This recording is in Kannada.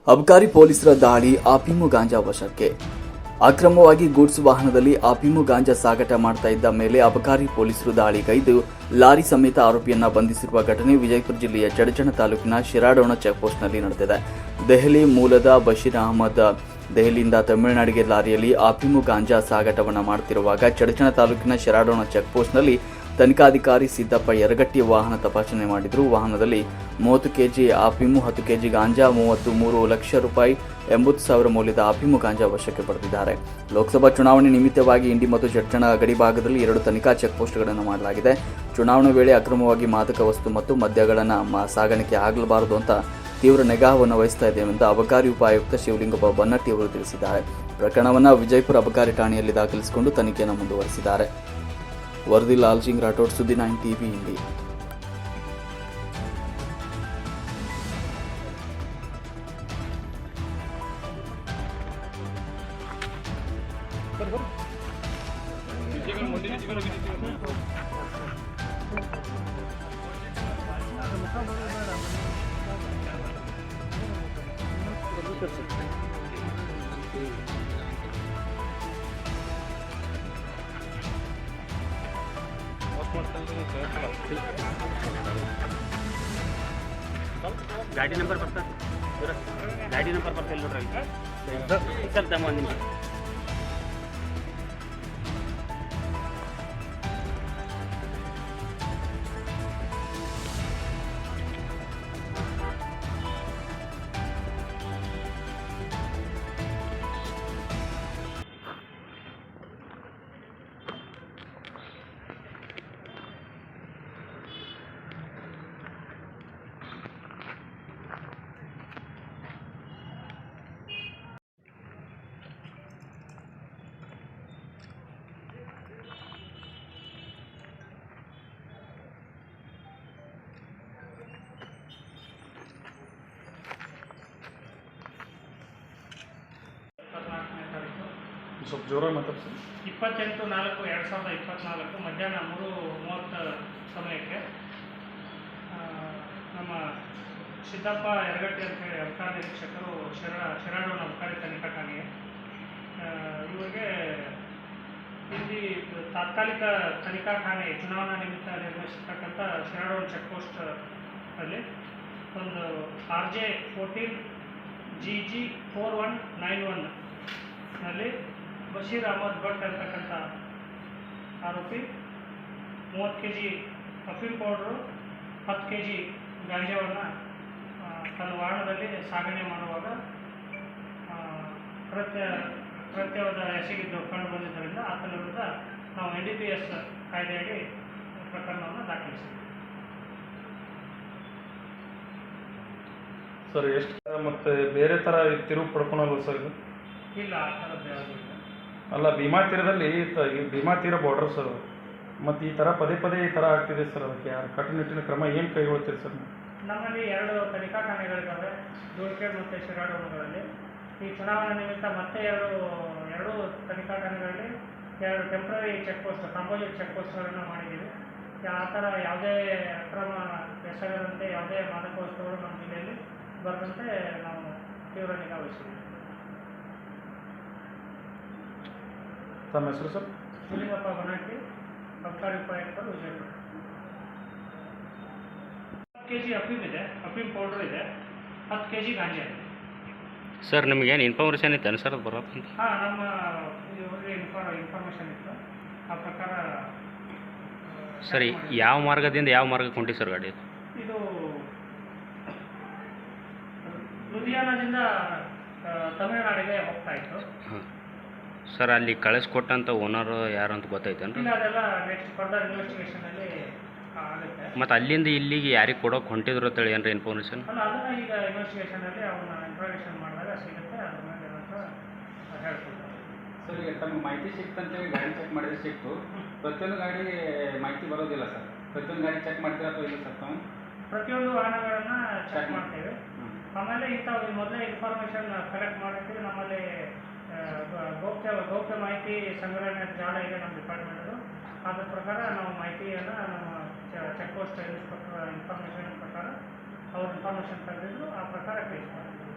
ಅಬಕಾರಿ ಪೊಲೀಸರ ದಾಳಿ, ಅಫೀಮು ಗಾಂಜಾ ವಶಕ್ಕೆ. ಅಕ್ರಮವಾಗಿ ಗೂಡ್ಸ್ ವಾಹನದಲ್ಲಿ ಅಫೀಮು ಗಾಂಜಾ ಸಾಗಾಟ ಮಾಡ್ತಾ ಇದ್ದ ಮೇಲೆ ಅಬಕಾರಿ ಪೊಲೀಸರು ದಾಳಿಗೈದು ಲಾರಿ ಸಮೇತ ಆರೋಪಿಯನ್ನ ಬಂಧಿಸಿರುವ ಘಟನೆ ವಿಜಯಪುರ ಜಿಲ್ಲೆಯ ಚಡಚಣ ತಾಲೂಕಿನ ಶಿರಾಡೋಣ ಚೆಕ್ಪೋಸ್ಟ್ನಲ್ಲಿ ನಡೆದಿದೆ. ದೆಹಲಿ ಮೂಲದ ಬಶೀರ್ ಅಹಮದ್ ದೆಹಲಿಯಿಂದ ತಮಿಳುನಾಡಿಗೆ ಲಾರಿಯಲ್ಲಿ ಅಫೀಮು ಗಾಂಜಾ ಸಾಗಾಟವನ್ನು ಮಾಡುತ್ತಿರುವಾಗ ಚಡಚಣ ತಾಲೂಕಿನ ಶಿರಾಡೋಣ ಚೆಕ್ಪೋಸ್ಟ್ನಲ್ಲಿ ತನಿಖಾಧಿಕಾರಿ ಸಿದ್ದಪ್ಪ ಯರಗಟ್ಟಿ ವಾಹನ ತಪಾಸಣೆ ಮಾಡಿದ್ರು. ವಾಹನದಲ್ಲಿ 30 ಕೆಜಿ ಅಫೀಮು, 10 ಕೆಜಿ ಗಾಂಜಾ, 33 ಲಕ್ಷ ರೂಪಾಯಿ 80,000 ಮೌಲ್ಯದ ಅಫೀಮು ಗಾಂಜಾ ವಶಕ್ಕೆ ಪಡೆದಿದ್ದಾರೆ. ಲೋಕಸಭಾ ಚುನಾವಣೆ ನಿಮಿತ್ತವಾಗಿ ಇಂಡಿ ಮತ್ತು ಚಡಚಣ ಗಡಿ ಭಾಗದಲ್ಲಿ 2 ತನಿಖಾ ಚೆಕ್ಪೋಸ್ಟ್ಗಳನ್ನು ಮಾಡಲಾಗಿದೆ. ಚುನಾವಣೆ ವೇಳೆ ಅಕ್ರಮವಾಗಿ ಮಾದಕ ವಸ್ತು ಮತ್ತು ಮದ್ಯಗಳನ್ನು ಸಾಗಾಣಿಕೆ ಆಗಬಾರದು ಅಂತ ತೀವ್ರ ನಿಗಾವನ್ನು ವಹಿಸ್ತಾ ಇದ್ದೇವೆ ಎಂದು ಅಬಕಾರಿ ಉಪಾಯುಕ್ತ ಶಿವಲಿಂಗಪ್ಪ ಬನ್ನಟ್ಟಿ ಅವರು ತಿಳಿಸಿದ್ದಾರೆ. ಪ್ರಕರಣವನ್ನು ವಿಜಯಪುರ ಅಬಕಾರಿ ಠಾಣೆಯಲ್ಲಿ ದಾಖಲಿಸಿಕೊಂಡು ತನಿಖೆಯನ್ನು ಮುಂದುವರೆಸಿದ್ದಾರೆ. ವರದಿ ಲಾಲ್ ಸಿಂಗ್ ರಾಠೋಡ್, ಸುದ್ದಿ 9 ಟಿವಿ ಇಂಡಿ. ಗಾಡಿ ನಂಬರ್ ಬರ್ತಾ ಗಾಡಿ ನಂಬರ್ ಬರ್ತಾ ಇಲ್ಲ ನೋಡ್ರಿ ಸರ್ ತಮ್ಮ ಒಂದು ನಿಮಿಷ. ಸ್ವಲ್ಪ ಜೋರ ಮಾತಾಡ್ಸಿ. 28/4/2024 ಮಧ್ಯಾಹ್ನ 3:30 ಸಮಯಕ್ಕೆ ನಮ್ಮ ಸಿದ್ದಪ್ಪ ಯರಗಟ್ಟಿ ಅಂತೇಳಿ ಅಬಕಾರಿ ನಿರೀಕ್ಷಕರು ಶಿರಾಡೋಣ ಅಬಕಾರಿ ತನಿಖಾ ಠಾಣೆಗೆ ಇವರಿಗೆ ಇಲ್ಲಿ ತಾತ್ಕಾಲಿಕ ತನಿಖಾ ಠಾಣೆ ಚುನಾವಣಾ ನಿಮಿತ್ತ ನಿರ್ವಹಿಸತಕ್ಕಂಥ ಶಿರಾಡೋಣ ಚೆಕ್ಪೋಸ್ಟ್ ಅಲ್ಲಿ ಒಂದು RJ14 GG 4191 ನಲ್ಲಿ ಬಶೀರ್ ಅಹಮದ್ ಭಟ್ ಅಂತಕ್ಕಂಥ ಆರೋಪಿ 30 ಕೆಜಿ ಅಫೀಮ್ ಪೌಡ್ರು, 10 ಕೆಜಿ ಗಾಂಜಾವನ್ನು ತನ್ನ ವಾಹನದಲ್ಲಿ ಸಾಗಣೆ ಮಾಡುವಾಗ ಕೃತ್ಯವಾದ ಎಸಗಿದ್ದು ಕಂಡು ಬಂದಿದ್ದರಿಂದ ಆತನ ವಿರುದ್ಧ ನಾವು NDPS ಕಾಯ್ದೆಯಡಿ ಪ್ರಕರಣವನ್ನು ದಾಖಲಿಸಿದ್ದೀವಿ. ಸರ್ ಎಷ್ಟು ಮತ್ತೆ ಬೇರೆ ಥರ ತಿರುವು ಪಡ್ಕೊಳಲ್ವ ಸರ್ ಇದು? ಇಲ್ಲ, ಆ ಥರದ್ದು ಯಾವುದೂ ಇಲ್ಲ. ಅಲ್ಲ, ಭೀಮಾ ತೀರದಲ್ಲಿ ಭೀಮಾ ತೀರ ಬಾರ್ಡರ್ ಸರ್, ಮತ್ತು ಈ ಥರ ಪದೇ ಪದೇ ಈ ಥರ ಆಗ್ತಿದೆ ಸರ್. ಅದಕ್ಕೆ ಯಾರು ಕಟ್ಟುನಿಟ್ಟಿನ ಕ್ರಮ ಏನು ಕೈಗೊಳ್ತೀರಿ ಸರ್? ನಮ್ಮಲ್ಲಿ 2 ತನಿಖಾ ಠಾಣೆಗಳಿದ್ದಾವೆ, ಧೂಳಖೇಡ್ ಮತ್ತು ಶಿರಾಡೋಣಗಳಲ್ಲಿ. ಈ ಚುನಾವಣಾ ನಿಮಿತ್ತ ಮತ್ತೆ ಎರಡು ತನಿಖಾ ಠಾಣೆಗಳಲ್ಲಿ 2 ಟೆಂಪ್ರರಿ ಚೆಕ್ಪೋಸ್ಟ್, ಕಾಂಪೋಸಿಟ್ ಚೆಕ್ಪೋಸ್ಟ್ಗಳನ್ನು ಮಾಡಿದ್ದೀವಿ. ಆ ಥರ ಯಾವುದೇ ಅಕ್ರಮ ಎಸಗದಂತೆ, ಯಾವುದೇ ಮಾದಕ ವಸ್ತುಗಳು ನಮ್ಮ ಜಿಲ್ಲೆಯಲ್ಲಿ ಬರದಂತೆ ನಾವು ತೀವ್ರ ನಿಗಾ ವಹಿಸಿದ್ದೀವಿ. ತಮ್ಮ ಹೆಸರು ಸರ್? ಶಿವಲಿಂಗಪ್ಪ ಬನ್ನಟ್ಟಿ, ಅಬಕಾರಿ ಉಪಾಯುಕ್ತರು, ವಿಜಯಪುರ. 10 ಕೆಜಿ ಅಫೀಮ್ ಇದೆ, ಅಫೀಮ್ ಪೌಡ್ರ್ ಇದೆ, 10 ಕೆಜಿ ಗಾಂಜಾ ಇದೆ. ಸರ್ ನಿಮಗೇನು ಇನ್ಫಾರ್ಮೇಷನ್ ಇತ್ತು ಸರ್ ಅದು ಬರೋದು? ಹಾಂ, ನಮ್ಮ ಇವರಿಗೆ ಇನ್ಫಾರ್ಮೇಷನ್ ಇತ್ತು. ಆ ಪ್ರಕಾರ ಸರಿ, ಯಾವ ಮಾರ್ಗದಿಂದ ಯಾವ ಮಾರ್ಗಕ್ಕೆ ಹೊಂಟಿ ಸರ್ ಗಾಡಿ? ಇದು ಲುಧಿಯಾನದಿಂದ ತಮಿಳುನಾಡಿಗೆ ಹೋಗ್ತಾ ಇತ್ತು. ಹಾಂ ಸರ್, ಅಲ್ಲಿ ಕಳಿಸ್ಕೊಟ್ಟಂಥ ಓನರು ಯಾರು ಅಂತ ಗೊತ್ತಾಯ್ತೇನು? ಇಲ್ಲ, ಅದೆಲ್ಲ ನೆಕ್ಸ್ಟ್ ಫರ್ದರ್ ಇನ್ವೆಸ್ಟಿಗೇಷನಲ್ಲಿ ಆಗುತ್ತೆ. ಮತ್ತು ಅಲ್ಲಿಂದ ಇಲ್ಲಿಗೆ ಯಾರಿಗೆ ಕೊಡೋಕೆ ಹೊಂಟಿದ್ರು ಅಂತೇಳಿ ಏನಾರ ಇನ್ಫಾರ್ಮೇಷನ್? ಅಲ್ಲ, ಅದನ್ನು ಈಗ ಇನ್ವೆಸ್ಟಿಗೇಷನಲ್ಲಿ ಅವನ್ನ ಇಂಟ್ರಾಗೇಷನ್ ಮಾಡಿದಾಗ ಸಿಗುತ್ತೆ. ಅದ್ರ ಮೇಲೆ ಏನಂತ ಹೇಳ್ಕೊಡ್ತಾರೆ. ಸರ್, ಈಗ ತಮಗೆ ಮಾಹಿತಿ ಸಿಕ್ತಂತೇಳಿ ಗಾಡಿ ಚೆಕ್ ಮಾಡಿದ್ರೆ ಸಿಕ್ತು. ಪ್ರತಿಯೊಂದು ಗಾಡಿ ಮಾಹಿತಿ ಬರೋದಿಲ್ಲ ಸರ್. ಪ್ರತಿಯೊಂದು ಗಾಡಿ ಚೆಕ್ ಮಾಡ್ತೀರಾ ಅಥವಾ ಇಲ್ಲ ಸರ್ ತಾವು? ಪ್ರತಿಯೊಂದು ವಾಹನಗಳನ್ನು ಚೆಕ್ ಮಾಡ್ತೇವೆ. ಆಮೇಲೆ ಇಂಥವು ಮೊದಲೇ ಇನ್ಫಾರ್ಮೇಷನ್ ಕಲೆಕ್ಟ್ ಮಾಡಿರ್ತೀವಿ. ನಮ್ಮಲ್ಲಿ ಗೌಪ್ಯ ಮಾಹಿತಿ ಸಂಗ್ರಹಣೆ ಜಾಲ ಇದೆ ನಮ್ಮ ಡಿಪಾರ್ಟ್ಮೆಂಟದು. ಅದ್ರ ಪ್ರಕಾರ ನಾವು ಮಾಹಿತಿಯನ್ನು ನಮ್ಮ ಚೆಕ್ ಪೋಸ್ಟ್ ಇನ್ಸ್ಪೆಕ್ಟರ್ ಇನ್ಫಾರ್ಮೇಷನ್ ಪ್ರಕಾರ ಅವ್ರ ಇನ್ಫಾರ್ಮೇಷನ್ ತೆಗೆದಿದ್ದು ಆ ಪ್ರಕಾರ ಕೇಸ್ ಮಾಡ್ತೀವಿ.